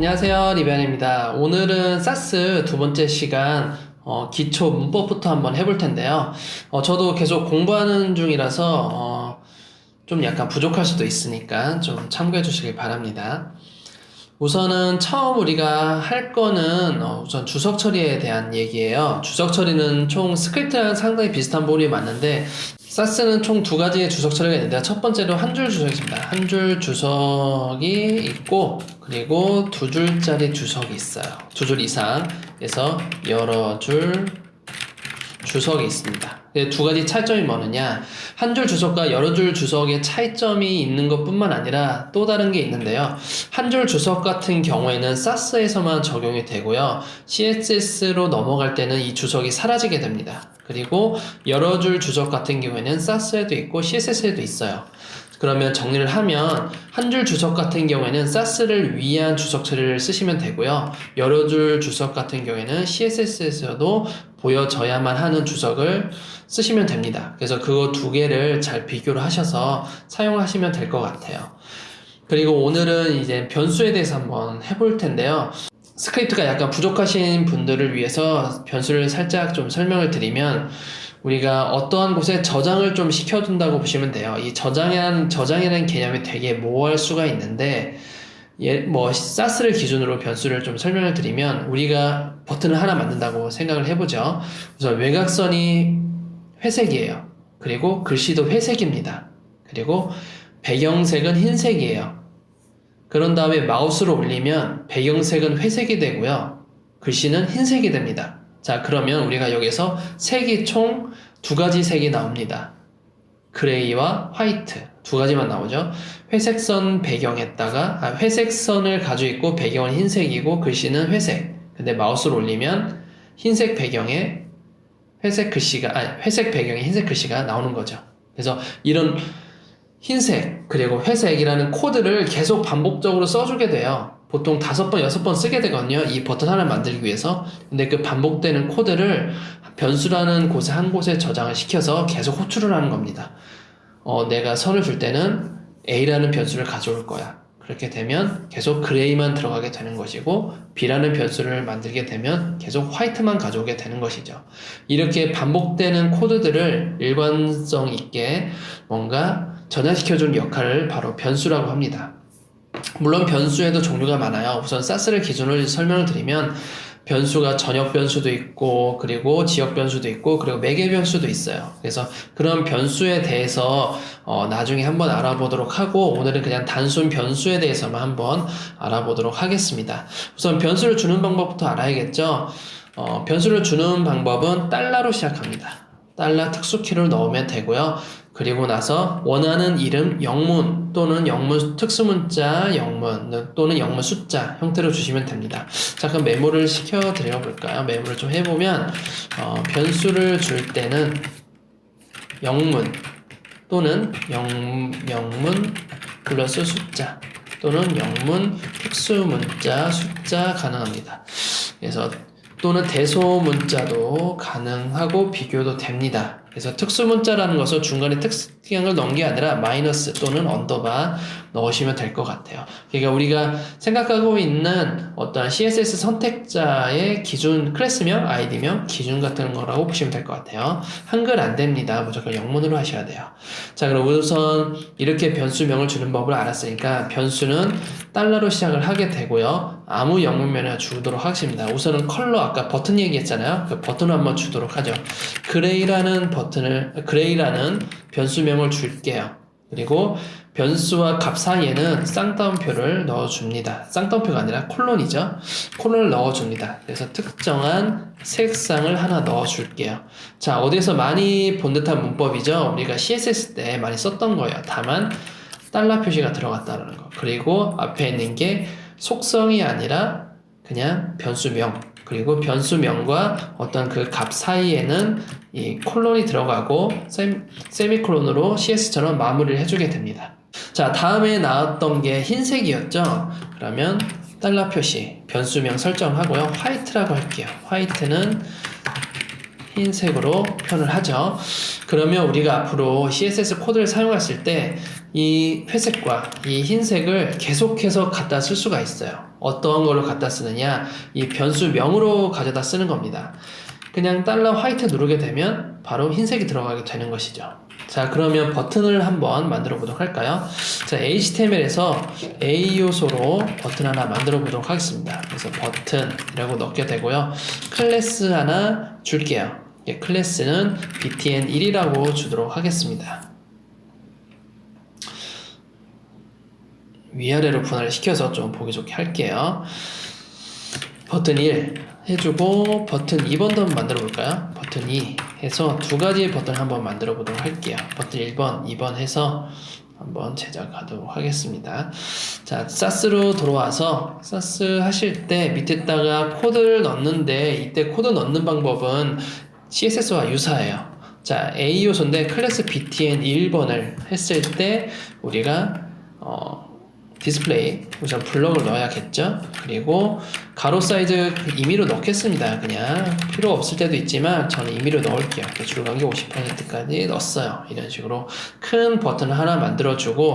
안녕하세요, 리변입니다. 오늘은 사스 두 번째 시간 기초 문법부터 한번 해볼 텐데요. 저도 계속 공부하는 중이라서 좀 약간 부족할 수도 있으니까 좀 참고해 주시길 바랍니다. 우선은 처음 우리가 할 거는 우선 주석 처리에 대한 얘기예요. 주석 처리는 총 스크립트랑 상당히 비슷한 부분이 많은데 사스는 총 두 가지의 주석 처리가 있는데 첫 번째로 한 줄 주석이 있습니다. 한 줄 주석이 있고 그리고 두 줄짜리 주석이 있어요. 두 줄 이상. 그래서 여러 줄 주석이 있습니다. 두 가지 차이점이 뭐느냐, 한 줄 주석과 여러 줄 주석의 차이점이 있는 것뿐만 아니라 또 다른 게 있는데요. 한 줄 주석 같은 경우에는 사스에서만 적용이 되고요. CSS로 넘어갈 때는 이 주석이 사라지게 됩니다. 그리고 여러 줄 주석 같은 경우에는 사스에도 있고 CSS에도 있어요. 그러면 정리를 하면 한 줄 주석 같은 경우에는 사스를 위한 주석 처리를 쓰시면 되고요. 여러 줄 주석 같은 경우에는 CSS에서도 보여져야만 하는 주석을 쓰시면 됩니다. 그래서 그거 두 개를 잘 비교를 하셔서 사용하시면 될 것 같아요. 그리고 오늘은 이제 변수에 대해서 한번 해볼 텐데요. 스크립트가 약간 부족하신 분들을 위해서 변수를 살짝 좀 설명을 드리면, 우리가 어떠한 곳에 저장을 좀 시켜둔다고 보시면 돼요. 이 저장이라는 개념이 되게 모호할 수가 있는데, 사스를 기준으로 변수를 좀 설명을 드리면, 우리가 버튼을 하나 만든다고 생각을 해보죠. 우선 외곽선이 회색이에요. 그리고 글씨도 회색입니다. 그리고 배경색은 흰색이에요. 그런 다음에 마우스로 올리면 배경색은 회색이 되고요. 글씨는 흰색이 됩니다. 자, 그러면 우리가 여기서 색이 총 두 가지 색이 나옵니다. 그레이와 화이트 두 가지만 나오죠. 회색선 배경에다가 회색선을 가지고 있고 배경은 흰색이고 글씨는 회색. 근데 마우스를 올리면 흰색 배경에 회색 배경에 흰색 글씨가 나오는 거죠. 그래서 이런 흰색 그리고 회색이라는 코드를 계속 반복적으로 써주게 돼요. 보통 5번, 6번 쓰게 되거든요. 이 버튼 하나를 만들기 위해서. 근데 그 반복되는 코드를 변수라는 곳에 한 곳에 저장을 시켜서 계속 호출을 하는 겁니다. 내가 선을 줄 때는 A라는 변수를 가져올 거야. 그렇게 되면 계속 그레이만 들어가게 되는 것이고, B라는 변수를 만들게 되면 계속 화이트만 가져오게 되는 것이죠. 이렇게 반복되는 코드들을 일관성 있게 뭔가 저장시켜주는 역할을 바로 변수라고 합니다. 물론 변수에도 종류가 많아요. 우선 사스를 기준으로 설명을 드리면, 변수가 전역 변수도 있고 그리고 지역 변수도 있고 그리고 매개 변수도 있어요. 그래서 그런 변수에 대해서 나중에 한번 알아보도록 하고, 오늘은 그냥 단순 변수에 대해서만 한번 알아보도록 하겠습니다. 우선 변수를 주는 방법부터 알아야겠죠. 변수를 주는 방법은 달러로 시작합니다. 달러 특수키를 넣으면 되고요. 그리고 나서 원하는 이름, 영문 또는 영문 특수문자, 영문 또는 영문 숫자 형태로 주시면 됩니다. 자, 그럼 메모를 시켜 드려 볼까요? 메모를 좀 해보면, 변수를 줄 때는 영문 또는 영문 플러스 숫자 또는 영문 특수문자 숫자 가능합니다. 그래서 또는 대소문자도 가능하고 비교도 됩니다. 그래서 특수문자라는 것은 중간에 특수기항을 넣은 게 아니라 마이너스 또는 언더바 넣으시면 될 것 같아요. 그러니까 우리가 생각하고 있는 어떠한 CSS 선택자의 기준, 클래스명, 아이디명, 기준 같은 거라고 보시면 될 것 같아요. 한글 안 됩니다. 무조건 영문으로 하셔야 돼요. 자, 그럼 우선 이렇게 변수명을 주는 법을 알았으니까 변수는 달러로 시작을 하게 되고요. 아무 영문면에 주도록 하겠습니다. 우선은 컬러, 아까 버튼 얘기했잖아요. 그 버튼을 한번 주도록 하죠. 그레이라는 변수명을 줄게요. 그리고 변수와 값 사이에는 쌍따옴표를 넣어줍니다. 쌍따옴표가 아니라 콜론이죠. 콜론을 넣어줍니다. 그래서 특정한 색상을 하나 넣어줄게요. 자, 어디에서 많이 본 듯한 문법이죠. 우리가 CSS 때 많이 썼던 거예요. 다만 달러 표시가 들어갔다는 거. 그리고 앞에 있는 게 속성이 아니라 그냥 변수명. 그리고 변수명과 어떤 그 값 사이에는 이 콜론이 들어가고 세미콜론으로 CS처럼 마무리를 해주게 됩니다. 자, 다음에 나왔던 게 흰색이었죠. 그러면 달러 표시 변수명 설정하고요. 화이트라고 할게요. 화이트는 흰색으로 표현을 하죠. 그러면 우리가 앞으로 CSS 코드를 사용했을 때 이 회색과 이 흰색을 계속해서 갖다 쓸 수가 있어요. 어떤 걸로 갖다 쓰느냐, 이 변수명으로 가져다 쓰는 겁니다. 그냥 $화이트 누르게 되면 바로 흰색이 들어가게 되는 것이죠. 자, 그러면 버튼을 한번 만들어 보도록 할까요? 자, HTML에서 A 요소로 버튼 하나 만들어 보도록 하겠습니다. 그래서 버튼이라고 넣게 되고요. 클래스 하나 줄게요. 예, 클래스는 btn1이라고 주도록 하겠습니다. 위아래로 분할을 시켜서 좀 보기 좋게 할게요. 버튼 1 해주고 버튼 2번도 한번 만들어 볼까요? 버튼 2 해서 두 가지의 버튼 한번 만들어 보도록 할게요. 버튼 1번, 2번 해서 한번 제작하도록 하겠습니다. 자, 사스로 들어와서 사스 하실 때 밑에다가 코드를 넣는데 이때 코드 넣는 방법은 CSS와 유사해요. 자, A 요소인데 클래스 btn 1번을 했을 때 우리가 디스플레이 우선 블럭을 넣어야겠죠. 그리고 가로 사이즈 임의로 넣겠습니다. 그냥 필요 없을 때도 있지만 저는 임의로 넣을게요. 줄간격 50%까지 넣었어요. 이런 식으로 큰 버튼을 하나 만들어주고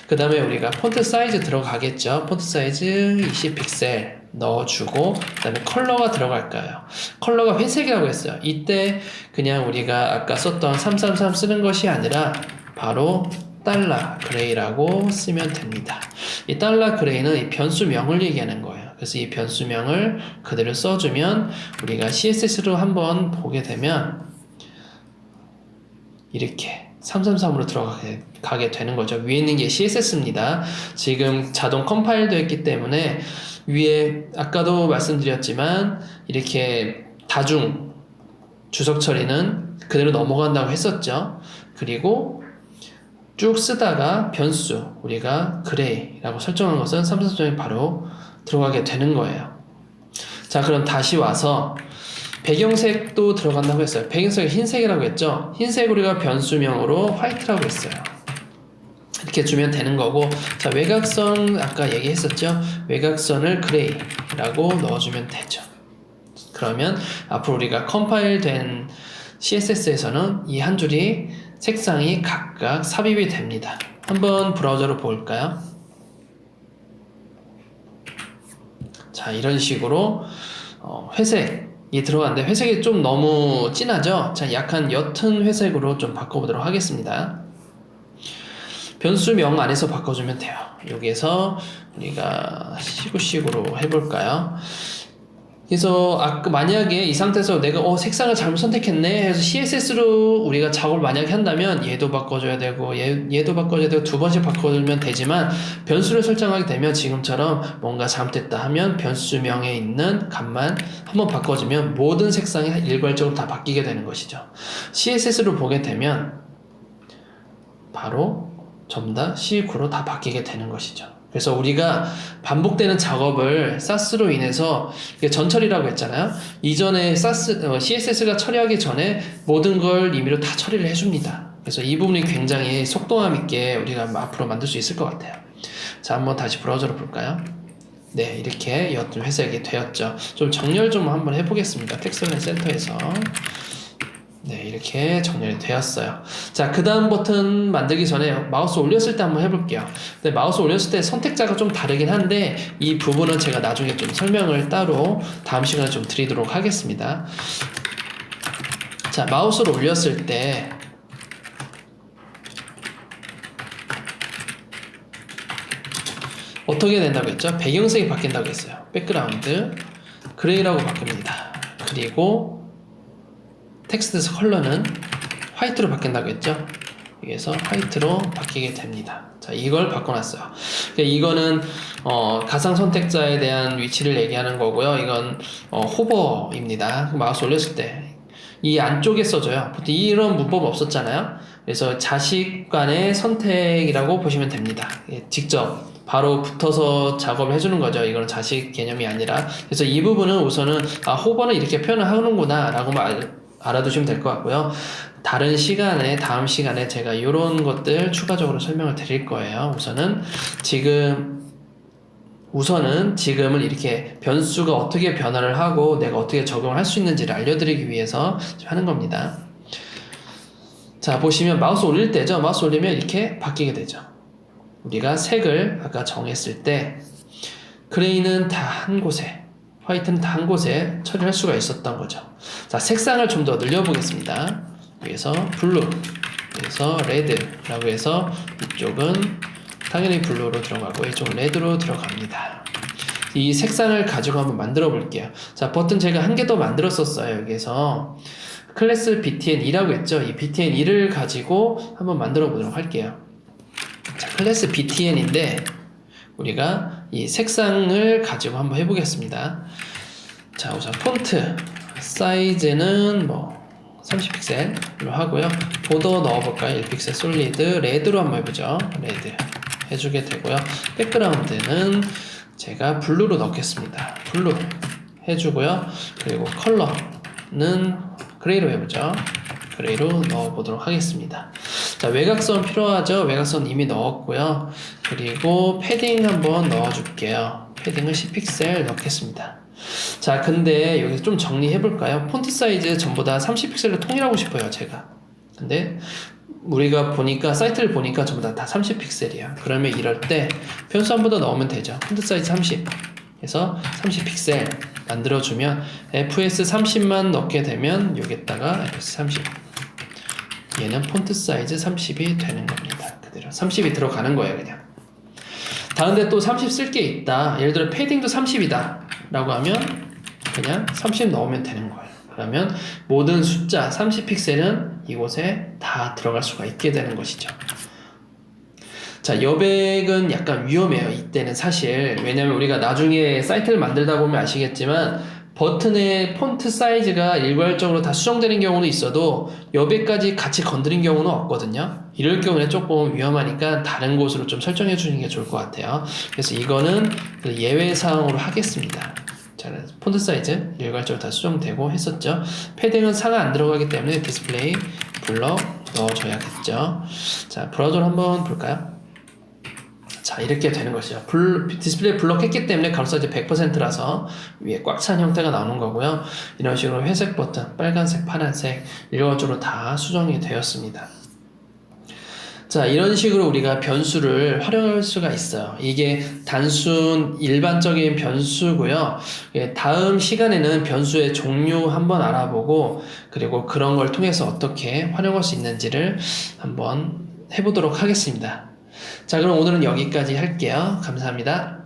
그 다음에 우리가 폰트 사이즈 들어가겠죠. 폰트 사이즈 20픽셀 넣어주고 그 다음에 컬러가 들어갈까요? 컬러가 회색이라고 했어요. 이때 그냥 우리가 아까 썼던 333 쓰는 것이 아니라 바로 $그레이라고 쓰면 됩니다. 이 $그레이는 이 변수명을 얘기하는 거예요. 그래서 이 변수명을 그대로 써주면 우리가 CSS로 한번 보게 되면 이렇게 333으로 들어가게 되는 거죠. 위에 있는 게 CSS입니다. 지금 자동 컴파일 되어 있기 때문에 위에 아까도 말씀드렸지만 이렇게 다중 주석 처리는 그대로 넘어간다고 했었죠. 그리고 쭉 쓰다가 변수 우리가 그레이라고 설정한 것은 333이 바로 들어가게 되는 거예요. 자, 그럼 다시 와서 배경색도 들어간다고 했어요. 배경색이 흰색이라고 했죠. 흰색 우리가 변수명으로 화이트라고 했어요. 이렇게 주면 되는 거고, 자, 외곽선 아까 얘기했었죠. 외곽선을 그레이라고 넣어주면 되죠. 그러면 앞으로 우리가 컴파일 된 CSS에서는 이 한 줄이 색상이 각각 삽입이 됩니다. 한번 브라우저로 볼까요? 자, 이런 식으로 회색이 들어갔는데 회색이 좀 너무 진하죠? 자, 약간 옅은 회색으로 좀 바꿔보도록 하겠습니다. 변수명 안에서 바꿔주면 돼요. 여기에서 우리가 시구식으로 해볼까요? 그래서 만약에 이 상태에서 내가 색상을 잘못 선택했네 해서 CSS로 우리가 작업을 만약에 한다면 얘도 바꿔줘야 되고 얘도 바꿔줘야 되고 두 번씩 바꿔주면 되지만 변수를 설정하게 되면 지금처럼 뭔가 잘못됐다 하면 변수명에 있는 값만 한번 바꿔주면 모든 색상이 일괄적으로 다 바뀌게 되는 것이죠. CSS로 보게 되면 바로 전부 다 C9로 다 바뀌게 되는 것이죠. 그래서 우리가 반복되는 작업을 사스로 인해서 전처리라고 했잖아요. 이전에 CSS가 처리하기 전에 모든 걸 임의로 다 처리를 해줍니다. 그래서 이 부분이 굉장히 속도감 있게 우리가 앞으로 만들 수 있을 것 같아요. 자, 한번 다시 브라우저로 볼까요? 네, 이렇게 옅은 회색이 되었죠. 좀 정렬 좀 한번 해보겠습니다. 텍스처 센터에서. 네, 이렇게 정렬이 되었어요. 자, 그 다음 버튼 만들기 전에 마우스 올렸을 때 한번 해볼게요. 네, 마우스 올렸을 때 선택자가 좀 다르긴 한데 이 부분은 제가 나중에 좀 설명을 따로 다음 시간에 좀 드리도록 하겠습니다. 자, 마우스를 올렸을 때 어떻게 된다고 했죠? 배경색이 바뀐다고 했어요. 백그라운드 그레이라고 바뀝니다. 그리고 텍스트 컬러는 화이트로 바뀐다고 했죠. 여기서 화이트로 바뀌게 됩니다. 자, 이걸 바꿔놨어요. 이거는 가상 선택자에 대한 위치를 얘기하는 거고요. 이건 호버입니다. 마우스 올렸을 때 이 안쪽에 써줘요. 보통 이런 문법 없었잖아요. 그래서 자식 간의 선택이라고 보시면 됩니다. 직접 바로 붙어서 작업을 해주는 거죠. 이거는 자식 개념이 아니라. 그래서 이 부분은 우선은 호버는 이렇게 표현을 하는구나 라고 알아두시면 될 것 같고요. 다른 시간에, 다음 시간에 제가 이런 것들 추가적으로 설명을 드릴 거예요. 우선은 지금 우선은 지금은 이렇게 변수가 어떻게 변화를 하고 내가 어떻게 적용을 할 수 있는지를 알려드리기 위해서 하는 겁니다. 자, 보시면 마우스 올릴 때죠. 마우스 올리면 이렇게 바뀌게 되죠. 우리가 색을 아까 정했을 때 그레이는 다 한 곳에, 화이트는 다 한 곳에 처리할 수가 있었던 거죠. 자, 색상을 좀 더 늘려보겠습니다. 여기서 블루, 여기서 레드라고 해서 이쪽은 당연히 블루로 들어가고 이쪽은 레드로 들어갑니다. 이 색상을 가지고 한번 만들어 볼게요. 자, 버튼 제가 한 개 더 만들었었어요. 여기서 클래스 btn2라고 했죠. 이 btn2를 가지고 한번 만들어 보도록 할게요. 자, 클래스 btn인데 우리가 이 색상을 가지고 한번 해보겠습니다. 자, 우선 폰트 사이즈는 뭐 30픽셀로 하고요. 보더 넣어볼까요? 1픽셀 솔리드 레드로 한번 해보죠. 레드 해주게 되고요. 백그라운드는 제가 블루로 넣겠습니다. 블루 해주고요. 그리고 컬러는 그레이로 해보죠. 그레이로 넣어보도록 하겠습니다. 자, 외곽선 필요하죠? 외곽선 이미 넣었고요. 그리고 패딩 한번 넣어줄게요. 패딩을 10픽셀 넣겠습니다. 자, 근데 여기서 좀 정리해볼까요? 폰트 사이즈 전부 다 30픽셀로 통일하고 싶어요, 제가. 근데 우리가 보니까, 사이트를 보니까 전부 다 30픽셀이야. 그러면 이럴 때 변수 한 번 더 넣으면 되죠. 폰트 사이즈 30. 그래서 30픽셀 만들어주면 fs30만 넣게 되면 여기다가 fs30. 얘는 폰트 사이즈 30이 되는 겁니다. 그대로 30이 들어가는 거예요, 그냥. 다른데 또 30 쓸 게 있다. 예를 들어 패딩도 30이다 라고 하면 그냥 30 넣으면 되는 거예요. 그러면 모든 숫자 30픽셀은 이곳에 다 들어갈 수가 있게 되는 것이죠. 자, 여백은 약간 위험해요. 이때는 사실. 왜냐면 우리가 나중에 사이트를 만들다 보면 아시겠지만 버튼의 폰트 사이즈가 일괄적으로 다 수정되는 경우는 있어도 여백까지 같이 건드린 경우는 없거든요. 이럴 경우에 조금 위험하니까 다른 곳으로 좀 설정해 주는 게 좋을 것 같아요. 그래서 이거는 예외 사항으로 하겠습니다. 자, 폰트 사이즈 일괄적으로 다 수정되고 했었죠. 패딩은 상하 안 들어가기 때문에 디스플레이 블럭 넣어줘야겠죠. 자, 브라우저를 한번 볼까요? 자, 이렇게 되는 것이죠. 디스플레이 블럭 했기 때문에 가로 사이즈 100%라서 위에 꽉 찬 형태가 나오는 거고요. 이런 식으로 회색 버튼, 빨간색, 파란색 일괄적으로 다 수정이 되었습니다. 자, 이런 식으로 우리가 변수를 활용할 수가 있어요. 이게 단순 일반적인 변수고요. 다음 시간에는 변수의 종류 한번 알아보고 그리고 그런 걸 통해서 어떻게 활용할 수 있는지를 한번 해보도록 하겠습니다. 자, 그럼 오늘은 여기까지 할게요. 감사합니다.